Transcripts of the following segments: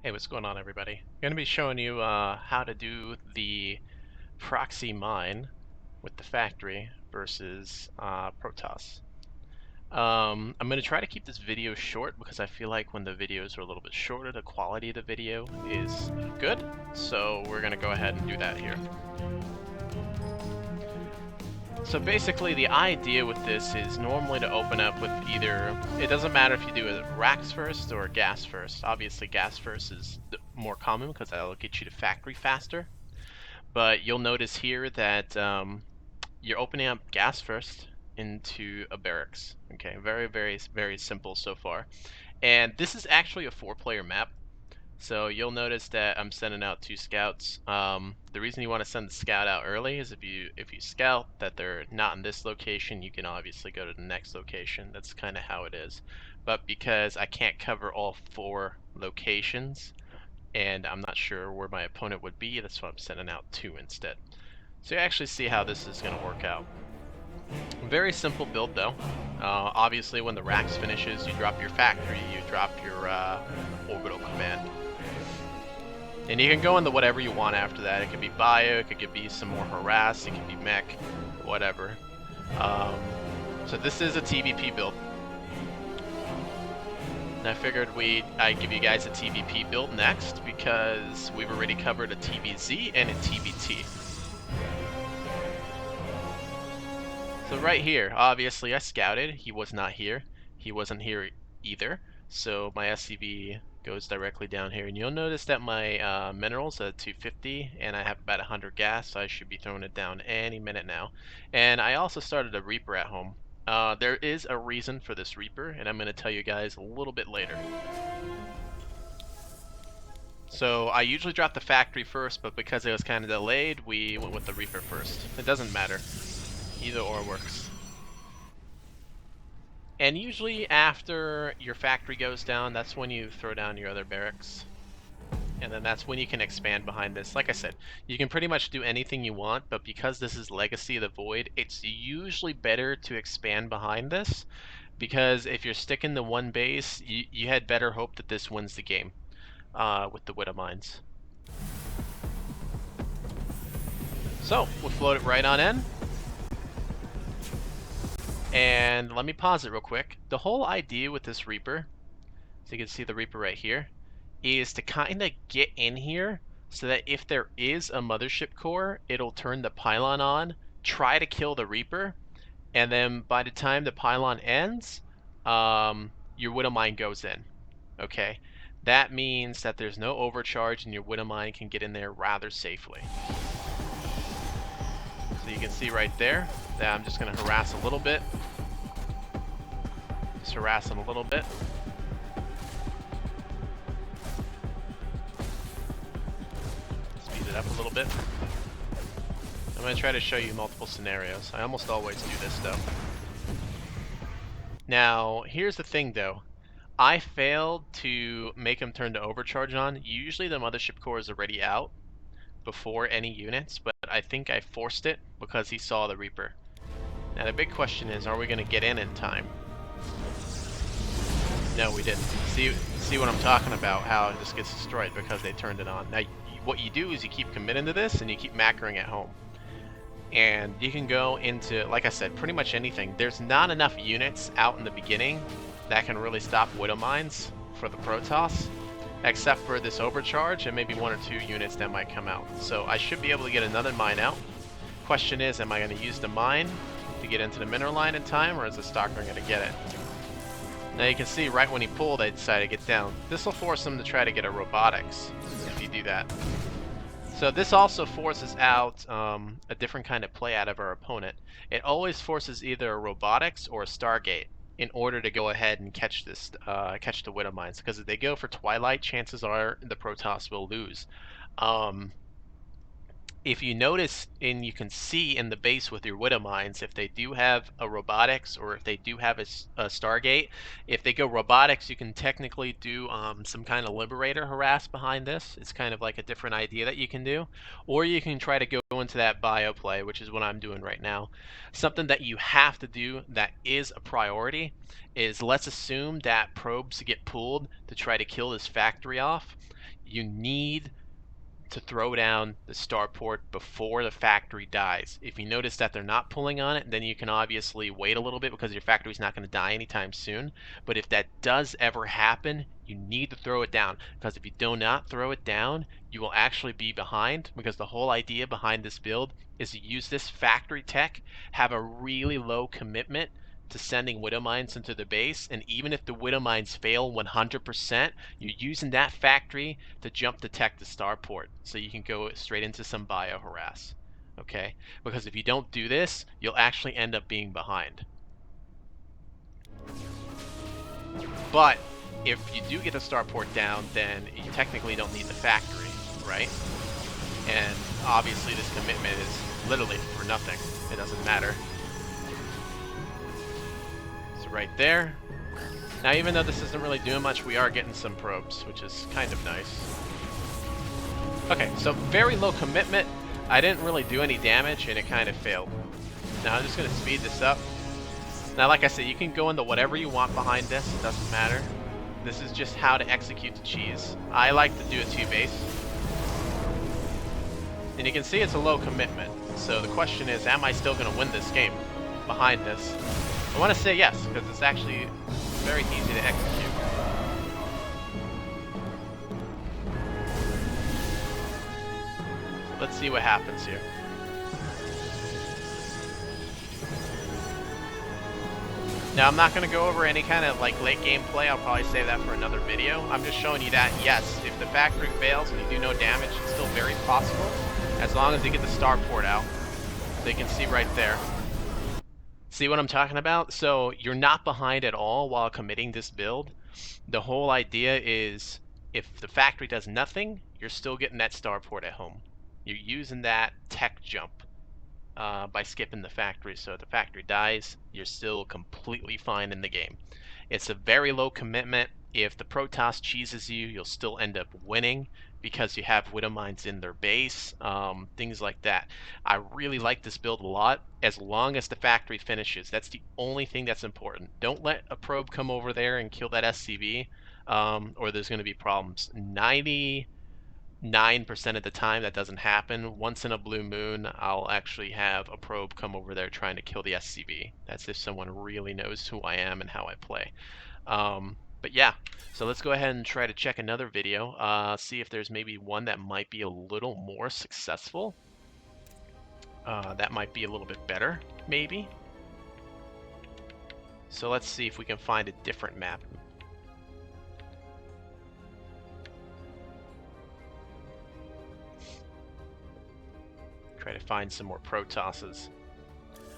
Hey, what's going on, everybody? I'm going to be showing you how to do the proxy mine with the factory versus Protoss. I'm going to try to keep this video short because I feel like when the videos are a little bit shorter, the quality of the video is good. So we're going to go ahead and do that here. So basically the idea with this is normally to open up with either, it doesn't matter if you do it racks first or gas first. Obviously gas first is more common because that'll get you to factory faster. But you'll notice here that you're opening up gas first into a barracks. Okay, very simple so far. And this is actually a 4-player map. So you'll notice that I'm sending out 2 scouts. The reason you want to send the scout out early is if you scout that they're not in this location, you can obviously go to the next location. That's kind of how it is. But because I can't cover all 4 locations, and I'm not sure where my opponent would be, that's why I'm sending out 2 instead. So you actually see how this is going to work out. Very simple build though. Obviously when the racks finishes, you drop your factory, you drop your orbital command. And you can go into whatever you want after that. It could be bio, it could be some more harass, it could be mech, whatever. So this is a TvP build. And I figured I'd give you guys a TvP build next because we've already covered a TvZ and a TvT. So right here, obviously I scouted. He was not here. He wasn't here either. So my SCV goes directly down here. And you'll notice that my minerals are 250 and I have about 100 gas, so I should be throwing it down any minute now. And I also started a Reaper at home. There is a reason for this Reaper, and I'm going to tell you guys a little bit later. So I usually drop the factory first, but because it was kind of delayed, we went with the Reaper first. It doesn't matter. Either or works. And usually after your factory goes down, that's when you throw down your other barracks. And then that's when you can expand behind this. Like I said, you can pretty much do anything you want, but because this is Legacy of the Void, it's usually better to expand behind this. Because if you're sticking to one base, you had better hope that this wins the game with the Widow Mines. So, we'll float it right on in. And let me pause it real quick. The whole idea with this Reaper, so you can see the Reaper right here, is to kind of get in here so that if there is a mothership core, it'll turn the pylon on, try to kill the Reaper, and then by the time the pylon ends, your Widow Mine goes in. Okay? That means that there's no overcharge and your Widow Mine can get in there rather safely. So you can see right there that I'm just going to harass a little bit. Just harass them a little bit. Speed it up a little bit. I'm going to try to show you multiple scenarios. I almost always do this though. Now, here's the thing though. I failed to make him turn to overcharge on. Usually the mothership core is already out before any units, but I think I forced it because he saw the Reaper. Now the big question is, are we going to get in time? No, we didn't. See what I'm talking about, how this gets destroyed because they turned it on. Now what you do is you keep committing to this and you keep macroing at home. And you can go into, like I said, pretty much anything. There's not enough units out in the beginning that can really stop Widow Mines for the Protoss, except for this overcharge and maybe 1 or 2 units that might come out. So I should be able to get another mine out. Question is, am I going to use the mine to get into the mineral line in time, or is the stalker going to get it? Now you can see right when he pulled, I decided to get down. This will force him to try to get a robotics if you do that. So this also forces out a different kind of play out of our opponent. It always forces either a robotics or a Stargate in order to go ahead and catch this, catch the Widow Mines. Because if they go for Twilight, chances are the Protoss will lose. If you notice, and you can see in the base with your Widow Mines, if they do have a robotics or if they do have a Stargate, if they go robotics, you can technically do some kind of liberator harass behind this. It's kind of like a different idea that you can do. Or you can try to go into that bio play, which is what I'm doing right now. Something that you have to do that is a priority is, let's assume that probes get pulled to try to kill this factory off. you need to throw down the starport before the factory dies. If you notice that they're not pulling on it, then you can obviously wait a little bit because your factory's not going to die anytime soon. But if that does ever happen, you need to throw it down, because if you do not throw it down, you will actually be behind, because the whole idea behind this build is to use this factory tech, have a really low commitment to sending Widow Mines into the base, and even if the Widow Mines fail 100%, you're using that factory to jump the tech to starport, so you can go straight into some bio-harass, okay? Because if you don't do this, you'll actually end up being behind. But if you do get the starport down, then you technically don't need the factory, right? And obviously this commitment is literally for nothing. It doesn't matter. Right there. Now, even though this isn't really doing much, we are getting some probes, which is kind of nice. Okay, so very low commitment. I didn't really do any damage, and it kind of failed. Now, I'm just going to speed this up. Now, like I said, you can go into whatever you want behind this. It doesn't matter. This is just how to execute the cheese. I like to do a 2-base. And you can see it's a low commitment. So the question is, am I still going to win this game behind this? I want to say yes, because it's actually very easy to execute. Let's see what happens here. Now, I'm not going to go over any kind of like late game play. I'll probably save that for another video. I'm just showing you that, yes, if the factory fails and you do no damage, it's still very possible, as long as you get the starport out. They can see right there. See what I'm talking about? So you're not behind at all while committing this build. The whole idea is if the factory does nothing, you're still getting that starport at home. You're using that tech jump by skipping the factory. So if the factory dies, you're still completely fine in the game. It's a very low commitment. If the Protoss cheeses you, you'll still end up winning because you have Widow Mines in their base, things like that. I really like this build a lot, as long as the factory finishes. That's the only thing that's important. Don't let a probe come over there and kill that SCV, or there's going to be problems. 99% of the time that doesn't happen. Once in a blue moon, I'll actually have a probe come over there trying to kill the SCV. That's if someone really knows who I am and how I play. But yeah, so let's go ahead and try to check another video, see if there's maybe one that might be a little more successful. That might be a little bit better, maybe. So let's see if we can find a different map. Try to find some more Protosses.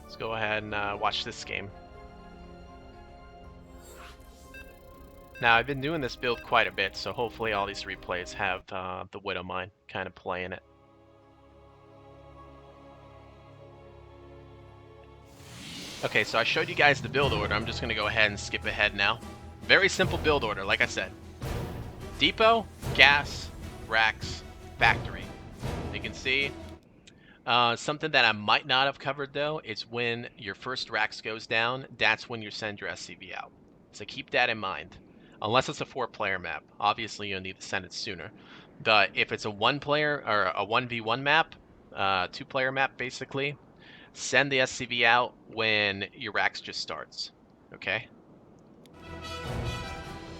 Let's go ahead and watch this game. Now, I've been doing this build quite a bit, so hopefully all these replays have the Widow Mine kind of playing it. Okay, so I showed you guys the build order. I'm just going to go ahead and skip ahead now. Very simple build order, like I said. Depot, gas, racks, factory. You can see something that I might not have covered, though, is when your first racks goes down, that's when you send your SCV out. So keep that in mind. Unless it's a 4-player map. Obviously, you'll need to send it sooner. But if it's a 1-player or a 1v1 map, 2-player map basically, send the SCV out when your racks just starts. Okay?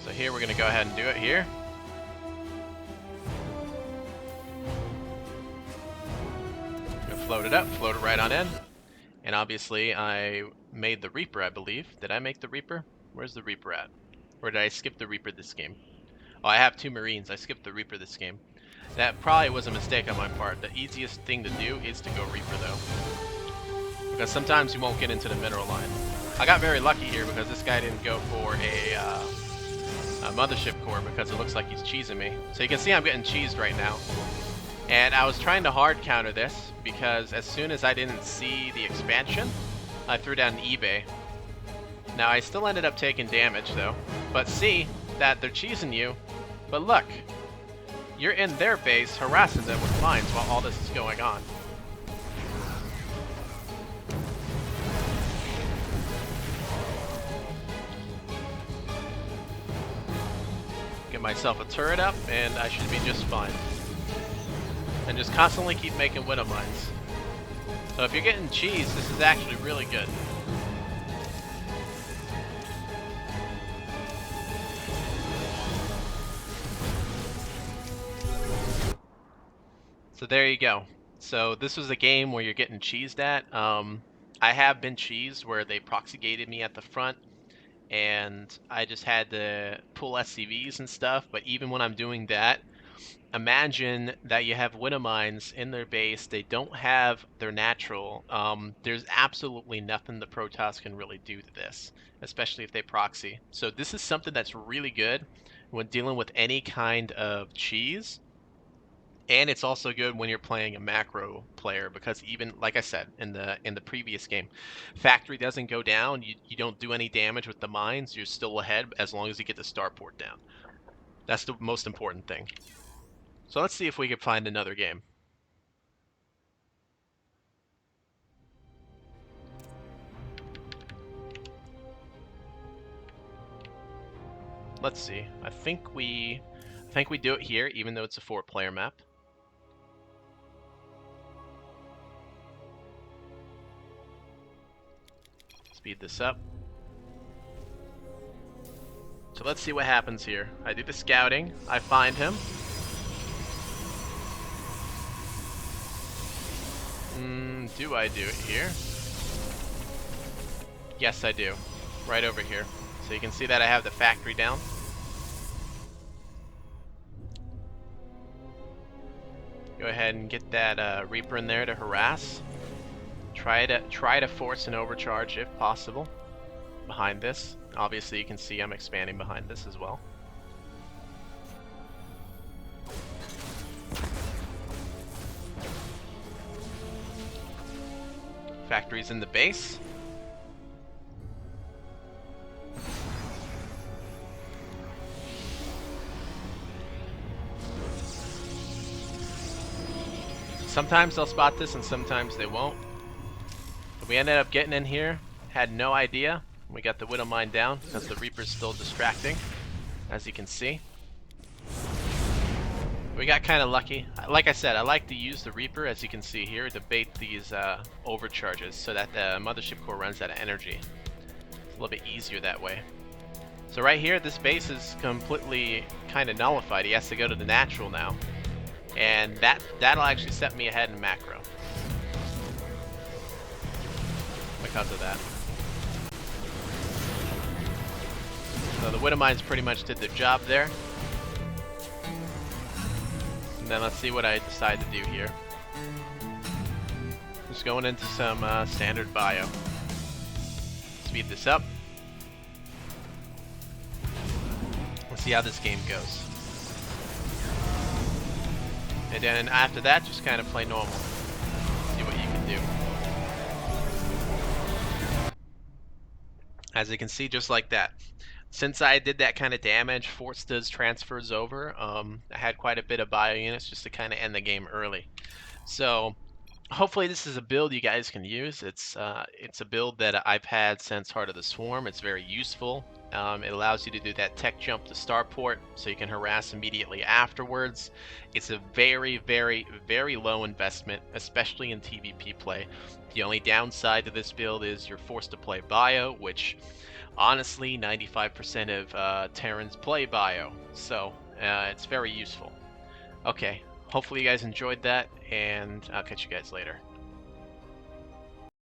So here we're going to go ahead and do it here. Float it up, float it right on in. And obviously I made the Reaper, I believe. Did I make the Reaper? Where's the Reaper at? Or did I skip the Reaper this game? Oh, I have 2 Marines. I skipped the Reaper this game. That probably was a mistake on my part. The easiest thing to do is to go Reaper, though. Because sometimes you won't get into the mineral line. I got very lucky here because this guy didn't go for a mothership core because it looks like he's cheesing me. So you can see I'm getting cheesed right now. And I was trying to hard counter this because as soon as I didn't see the expansion, I threw down an eBay. Now I still ended up taking damage though, but see that they're cheesing you. But look, you're in their base harassing them with mines while all this is going on. Get myself a turret up, and I should be just fine. And just constantly keep making widow mines. So if you're getting cheese, this is actually really good. So there you go. So this was a game where you're getting cheesed at. I have been cheesed where they proxy gated me at the front, and I just had to pull SCVs and stuff. But even when I'm doing that, imagine that you have widow mines in their base. They don't have their natural. There's absolutely nothing the Protoss can really do to this, especially if they proxy. So this is something that's really good when dealing with any kind of cheese. And it's also good when you're playing a macro player, because even like I said in the previous game, factory doesn't go down. You don't do any damage with the mines. You're still ahead as long as you get the starport down. That's the most important thing. So let's see if we can find another game. Let's see. I think we do it here, even though it's a 4-player map. Speed this up. So let's see what happens here. I do the scouting. I find him. Do I do it here? Yes, I do. Right over here. So you can see that I have the factory down. Go ahead and get that Reaper in there to harass. Try to force an overcharge if possible behind this. Obviously, you can see I'm expanding behind this as well. Factory's in the base. Sometimes they'll spot this and sometimes they won't. But we ended up getting in here, had no idea. We got the Widow Mine down because the Reaper's still distracting, as you can see. We got kind of lucky. Like I said, I like to use the Reaper, as you can see here, to bait these overcharges so that the Mothership Core runs out of energy. It's a little bit easier that way. So right here, this base is completely kind of nullified. He has to go to the natural now. And that'll actually set me ahead in macro. Because of that. So the Widow Mines pretty much did their job there. And then let's see what I decide to do here. Just going into some standard bio. Speed this up. Let's see how this game goes. And then after that, just kind of play normal. See what you can do. As you can see, just like that. Since I did that kind of damage, Force does transfers over. I had quite a bit of bio units just to kind of end the game early. So hopefully this is a build you guys can use. It's a build that I've had since Heart of the Swarm. It's very useful. It allows you to do that tech jump to starport, so you can harass immediately afterwards. It's a very, very, very low investment, especially in TvP play. The only downside to this build is you're forced to play bio, which honestly 95% of Terrans play bio, so it's very useful. Okay, hopefully you guys enjoyed that, and I'll catch you guys later.